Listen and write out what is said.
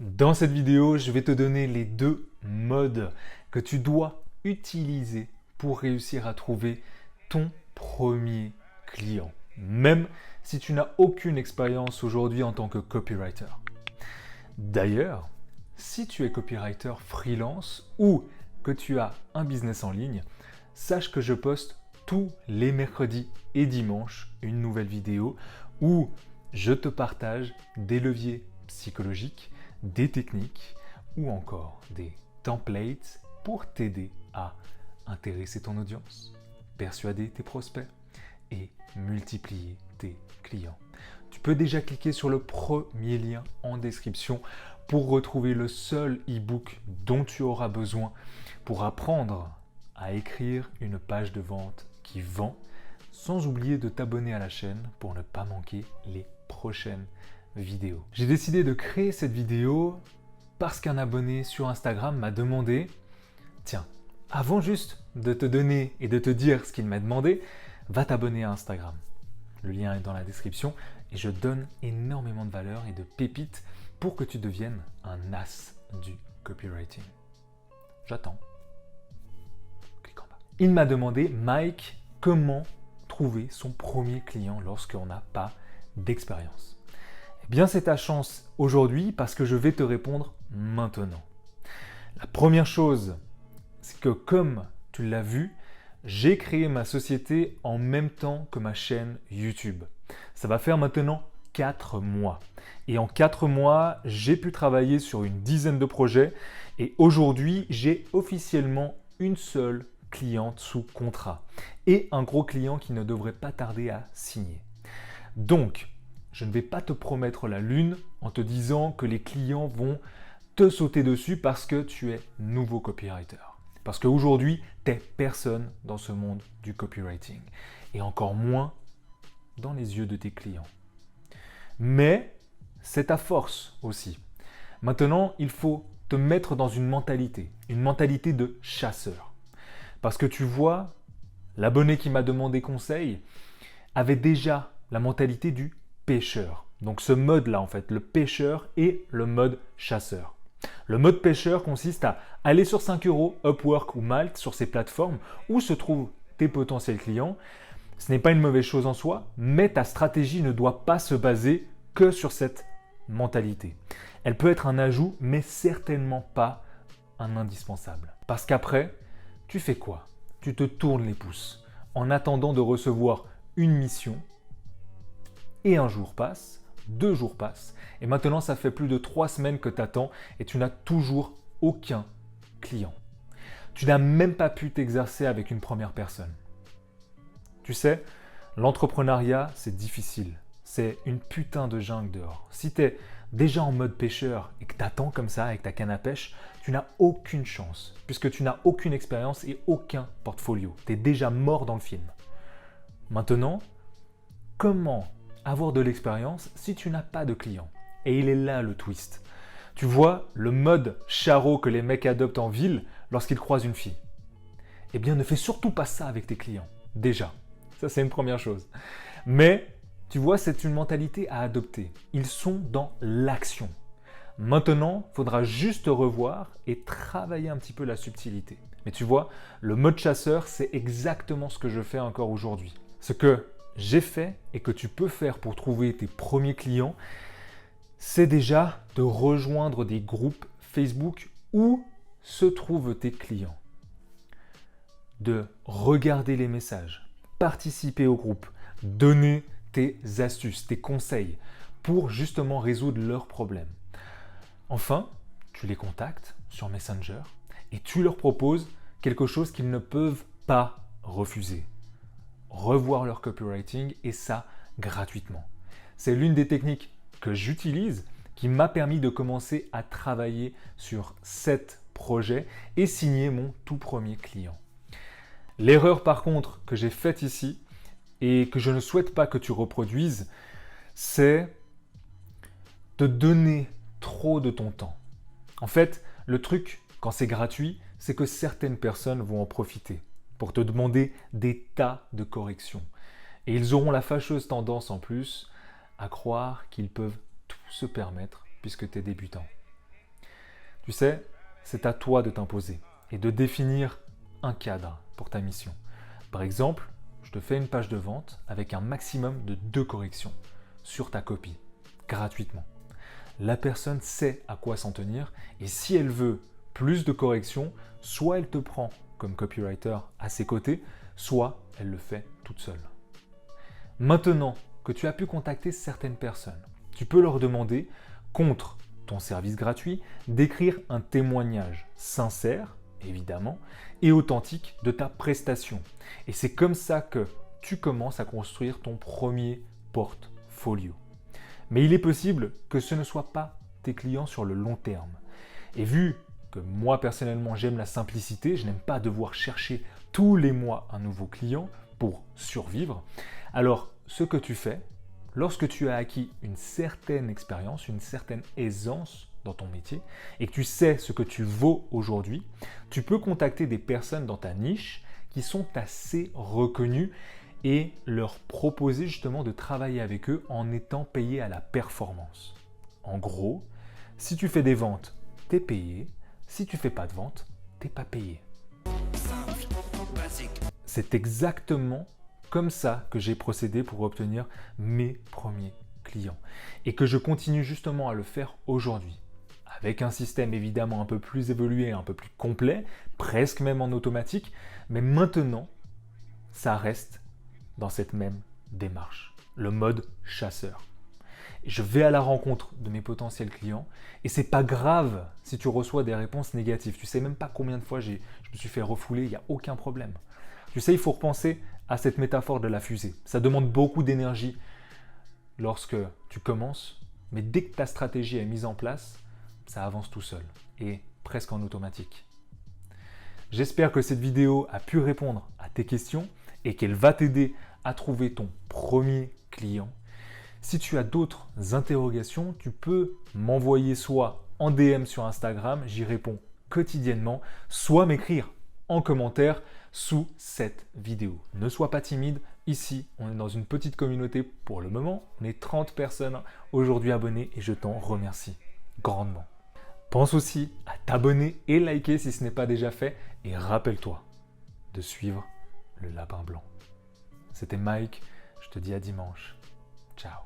Dans cette vidéo, je vais te donner les deux modes que tu dois utiliser pour réussir à trouver ton premier client, même si tu n'as aucune expérience aujourd'hui en tant que copywriter. D'ailleurs, si tu es copywriter freelance ou que tu as un business en ligne, sache que je poste tous les mercredis et dimanches une nouvelle vidéo où je te partage des leviers psychologiques, des techniques ou encore des templates pour t'aider à intéresser ton audience, persuader tes prospects et multiplier tes clients. Tu peux déjà cliquer sur le premier lien en description pour retrouver le seul e-book dont tu auras besoin pour apprendre à écrire une page de vente qui vend, sans oublier de t'abonner à la chaîne pour ne pas manquer les prochaines vidéos. J'ai décidé de créer cette vidéo parce qu'un abonné sur Instagram m'a demandé « Tiens, avant juste de te donner et de te dire ce qu'il m'a demandé, va t'abonner à Instagram. » Le lien est dans la description et je donne énormément de valeur et de pépites pour que tu deviennes un as du copywriting. J'attends. Clique en bas. Il m'a demandé « Mike, comment trouver son premier client lorsqu'on n'a pas d'expérience ?» Eh bien, c'est ta chance aujourd'hui parce que je vais te répondre maintenant. La première chose, c'est que comme tu l'as vu, j'ai créé ma société en même temps que ma chaîne YouTube. Ça va faire maintenant 4 mois. Et en 4 mois, j'ai pu travailler sur une dizaine de projets et aujourd'hui, j'ai officiellement une seule cliente sous contrat et un gros client qui ne devrait pas tarder à signer. Donc, je ne vais pas te promettre la lune en te disant que les clients vont te sauter dessus parce que tu es nouveau copywriter. Parce qu'aujourd'hui, tu n'es personne dans ce monde du copywriting. Et encore moins dans les yeux de tes clients. Mais c'est ta force aussi. Maintenant, il faut te mettre dans une mentalité de chasseur. Parce que tu vois, l'abonné qui m'a demandé conseil avait déjà la mentalité du pêcheur. Donc ce mode-là, en fait, le pêcheur et le mode chasseur. Le mode pêcheur consiste à aller sur 5 euros, Upwork ou Malt, sur ces plateformes où se trouvent tes potentiels clients. Ce n'est pas une mauvaise chose en soi, mais ta stratégie ne doit pas se baser que sur cette mentalité. Elle peut être un ajout, mais certainement pas un indispensable. Parce qu'après, tu fais quoi? Tu te tournes les pouces en attendant de recevoir une mission. Et un jour passe, 2 jours passent, et maintenant ça fait plus de 3 semaines que tu attends et tu n'as toujours aucun client. Tu n'as même pas pu t'exercer avec une première personne. Tu sais, l'entrepreneuriat, c'est difficile. C'est une putain de jungle dehors. Si tu es déjà en mode pêcheur et que tu attends comme ça avec ta canne à pêche, tu n'as aucune chance puisque tu n'as aucune expérience et aucun portfolio. Tu es déjà mort dans le film. Maintenant, comment avoir de l'expérience si tu n'as pas de clients? Et il est là le twist. Tu vois le mode charreau que les mecs adoptent en ville lorsqu'ils croisent une fille. Eh bien, ne fais surtout pas ça avec tes clients. Déjà, ça c'est une première chose. Mais, tu vois, c'est une mentalité à adopter. Ils sont dans l'action. Maintenant, il faudra juste revoir et travailler un petit peu la subtilité. Mais tu vois, le mode chasseur, c'est exactement ce que je fais encore aujourd'hui. Ce que j'ai fait et que tu peux faire pour trouver tes premiers clients, c'est déjà de rejoindre des groupes Facebook où se trouvent tes clients. De regarder les messages, participer au groupe, donner tes astuces, tes conseils pour justement résoudre leurs problèmes. Enfin, tu les contactes sur Messenger et tu leur proposes quelque chose qu'ils ne peuvent pas refuser. Revoir leur copywriting et ça gratuitement. C'est l'une des techniques que j'utilise qui m'a permis de commencer à travailler sur 7 projets et signer mon tout premier client. L'erreur par contre que j'ai faite ici et que je ne souhaite pas que tu reproduises, c'est de donner trop de ton temps. En fait, le truc quand c'est gratuit, c'est que certaines personnes vont en profiter pour te demander des tas de corrections. Et ils auront la fâcheuse tendance en plus à croire qu'ils peuvent tout se permettre puisque tu es débutant. Tu sais, c'est à toi de t'imposer et de définir un cadre pour ta mission. Par exemple, je te fais une page de vente avec un maximum de 2 corrections sur ta copie, gratuitement. La personne sait à quoi s'en tenir et si elle veut plus de corrections, soit elle te prend comme copywriter à ses côtés, soit elle le fait toute seule. Maintenant que tu as pu contacter certaines personnes, tu peux leur demander, contre ton service gratuit, d'écrire un témoignage sincère, évidemment, et authentique de ta prestation. Et c'est comme ça que tu commences à construire ton premier portfolio. Mais il est possible que ce ne soit pas tes clients sur le long terme. Et vu que moi personnellement j'aime la simplicité, je n'aime pas devoir chercher tous les mois un nouveau client pour survivre, alors ce que tu fais, lorsque tu as acquis une certaine expérience, une certaine aisance dans ton métier et que tu sais ce que tu vaux aujourd'hui, tu peux contacter des personnes dans ta niche qui sont assez reconnues et leur proposer justement de travailler avec eux en étant payé à la performance. En gros, si tu fais des ventes, t'es payé. Si tu fais pas de vente, t'es pas payé. C'est exactement comme ça que j'ai procédé pour obtenir mes premiers clients et que je continue justement à le faire aujourd'hui. Avec un système évidemment un peu plus évolué, un peu plus complet, presque même en automatique, mais maintenant, ça reste dans cette même démarche, le mode chasseur. Je vais à la rencontre de mes potentiels clients et c'est pas grave si tu reçois des réponses négatives. Tu sais même pas combien de fois je me suis fait refouler, il n'y a aucun problème. Tu sais, il faut repenser à cette métaphore de la fusée. Ça demande beaucoup d'énergie lorsque tu commences, mais dès que ta stratégie est mise en place, ça avance tout seul et presque en automatique. J'espère que cette vidéo a pu répondre à tes questions et qu'elle va t'aider à trouver ton premier client. Si tu as d'autres interrogations, tu peux m'envoyer soit en DM sur Instagram, j'y réponds quotidiennement, soit m'écrire en commentaire sous cette vidéo. Ne sois pas timide, ici on est dans une petite communauté pour le moment, on est 30 personnes aujourd'hui abonnées et je t'en remercie grandement. Pense aussi à t'abonner et liker si ce n'est pas déjà fait et rappelle-toi de suivre le lapin blanc. C'était Mike, je te dis à dimanche. Ciao.